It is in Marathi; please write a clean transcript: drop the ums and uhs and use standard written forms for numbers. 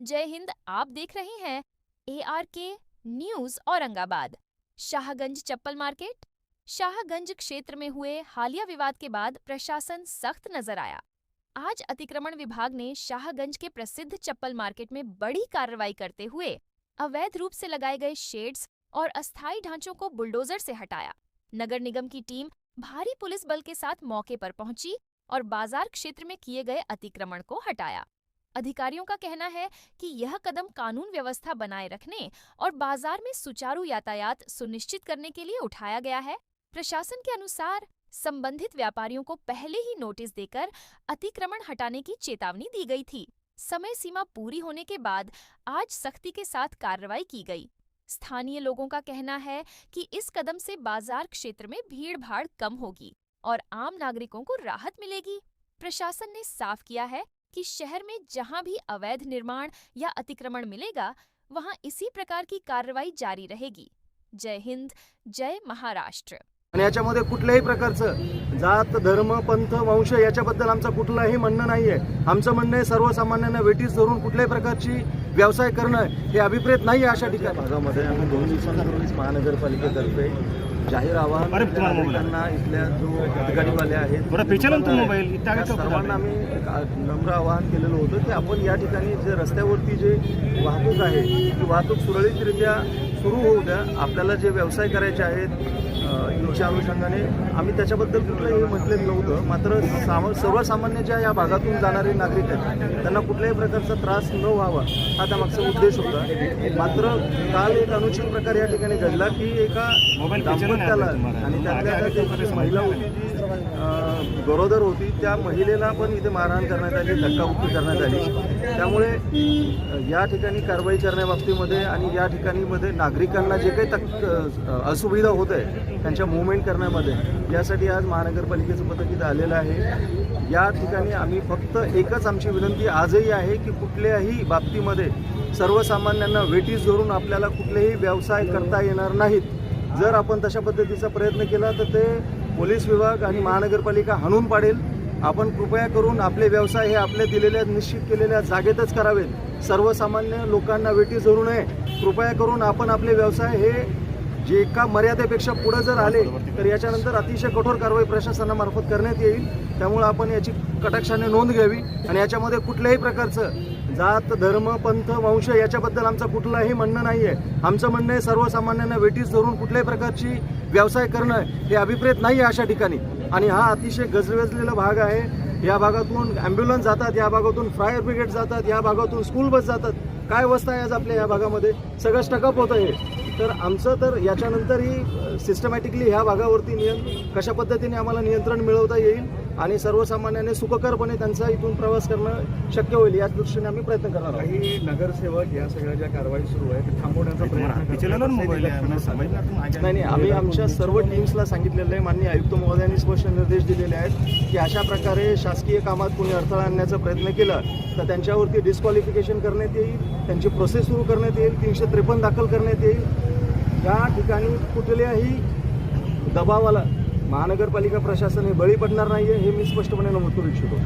जय हिंद। आप देख रहे हैं ARK न्यूज औरंगाबाद। शाहगंज चप्पल मार्केट। शाहगंज क्षेत्र में हुए हालिया विवाद के बाद प्रशासन सख्त नजर आया। आज अतिक्रमण विभाग ने शाहगंज के प्रसिद्ध चप्पल मार्केट में बड़ी कार्रवाई करते हुए अवैध रूप से लगाए गए शेड्स और अस्थायी ढांचों को बुलडोजर से हटाया। नगर निगम की टीम भारी पुलिस बल के साथ मौके पर पहुंची और बाजार क्षेत्र में किए गए अतिक्रमण को हटाया। अधिकारियों का कहना है कि यह कदम कानून व्यवस्था बनाए रखने और बाजार में सुचारू यातायात सुनिश्चित करने के लिए उठाया गया है। प्रशासन के अनुसार संबंधित व्यापारियों को पहले ही नोटिस देकर अतिक्रमण हटाने की चेतावनी दी गई थी। समय सीमा पूरी होने के बाद आज सख्ती के साथ कार्रवाई की गई। स्थानीय लोगों का कहना है कि इस कदम से बाजार क्षेत्र में भीड़-भाड़ कम होगी और आम नागरिकों को राहत मिलेगी। प्रशासन ने साफ किया है कि शहर में जहां भी अवैध निर्माण या अतिक्रमण मिलेगा, वहां इसी प्रकार की कार्रवाई जारी रहेगी। जय हिंद, जय महाराष्ट्र। आणि याच्यामध्ये कुठल्याही प्रकारचं जात धर्म पंथ वंश याच्याबद्दल आमचं कुठलंही म्हणणं नाहीये। आमचं म्हणणं आहे सर्वसामान्यांना वेठीस धरून कुठल्याही प्रकारची व्यवसाय करणं हे अभिप्रेत नाही आहे। अशा ठिकाणी भागामध्ये आम्ही 2 दिवसांपूर्वीच महानगरपालिकेतर्फे जाहीर आवाहन नागरिकांना इथल्या जो अधिकारीवाले आहेत सर्वांना आम्ही नम्र आवाहन केलेलं होतं की आपण या ठिकाणी जे रस्त्यावरती जे वाहतूक आहे ती वाहतूक सुरळीतरित्या सुरू होऊ द्या। आपल्याला जे व्यवसाय करायचे आहेत याच्या अनुषंगाने आम्ही त्याच्याबद्दल कुठलंही म्हटलेलं नव्हतं। मात्र सर्वसामान्य ज्या या भागातून जाणारे नागरिक आहेत त्यांना कुठल्याही प्रकारचा त्रास न व्हावा हा त्यामागचा उद्देश होता। मात्र काल एक अनुचित प्रकार या ठिकाणी घडला की एका दाम्पत्याला आणि त्यातल्या महिला होती जी गरोदर होती त्या महिलेला पण इथे मारहाण करण्यात आली, धक्काबुक्की करण्यात आली। त्यामुळे या ठिकाणी कारवाई करण्याबाबतीमध्ये आणि या ठिकाणी मध्ये नागरिकांना जे काही असुविधा होत आहे त्यांच्या मूव्हमेंट करण्यामध्ये यासाठी आज महानगरपालिकेचं पथक इथं आलेलं आहे। या ठिकाणी आम्ही फक्त एकच आमची विनंती आजही आहे की कुठल्याही बाबतीमध्ये सर्वसामान्यांना वेठीस धरून आपल्याला कुठलेही व्यवसाय करता येणार नाहीत। जर आपण तशा पद्धतीचा प्रयत्न केला तर ते पोलीस विभाग आणि महानगरपालिका हाणून पाडेल। आपण कृपया करून आपले व्यवसाय हे आपल्या दिलेल्या निश्चित केलेल्या जागेतच करावेत। सर्वसामान्य लोकांना वेठीस धरू नये। कृपया करून आपण आपले व्यवसाय हे जे एका मर्यादेपेक्षा पुढे जर आले तर याच्यानंतर अतिशय कठोर कारवाई प्रशासनामार्फत करण्यात येईल। त्यामुळे आपण याची कटाक्षाने नोंद घ्यावी आणि याच्यामध्ये कुठल्याही प्रकारचं जात धर्म पंथ वंश याच्याबद्दल आमचं कुठलंही म्हणणं नाहीये। आमचं म्हणणं आहे सर्वसामान्यांना वेठीस धरून कुठल्याही प्रकारची व्यवसाय करणं हे अभिप्रेत नाही आहे अशा ठिकाणी। आणि हा अतिशय गजबजलेला भाग आहे। या भागातून ॲम्ब्युलन्स जातात, या भागातून फायर ब्रिगेड जातात, या भागातून स्कूल बस जातात। काय अवस्था आहे आज आपल्या या भागामध्ये? सगळं स्टकअप होतं हे। तर आमचं तर याच्यानंतरही सिस्टमॅटिकली ह्या भागावरती कशा पद्धतीने आम्हाला नियंत्रण मिळवता येईल आणि सर्वसामान्यांनी सुखकरपणे त्यांचा इथून प्रवास करणं शक्य होईल या दृष्टीने आम्ही प्रयत्न करणार आहोत। काही नगरसेवक या सगळ्या ज्या कारवाई सुरू आहे ते थांबवण्याचा प्रयत्न नाही, आम्ही आमच्या सर्व टीम्सला सांगितलेलं आहे। माननीय आयुक्त महोदयांनी स्पष्ट निर्देश दिलेले आहेत की अशा प्रकारे शासकीय कामात कोणी अडथळा आणण्याचा प्रयत्न केला तर त्यांच्यावरती डिस्क्वालिफिकेशन करण्यात येईल, त्यांची प्रोसेस सुरू करण्यात येईल, 353 दाखल करण्यात येईल। या ठिकाणी कुठल्याही दबावाला महानगरपालिका प्रशासन हे बळी पडणार नाहीये हे मी स्पष्टपणे नमूद करू इच्छितो।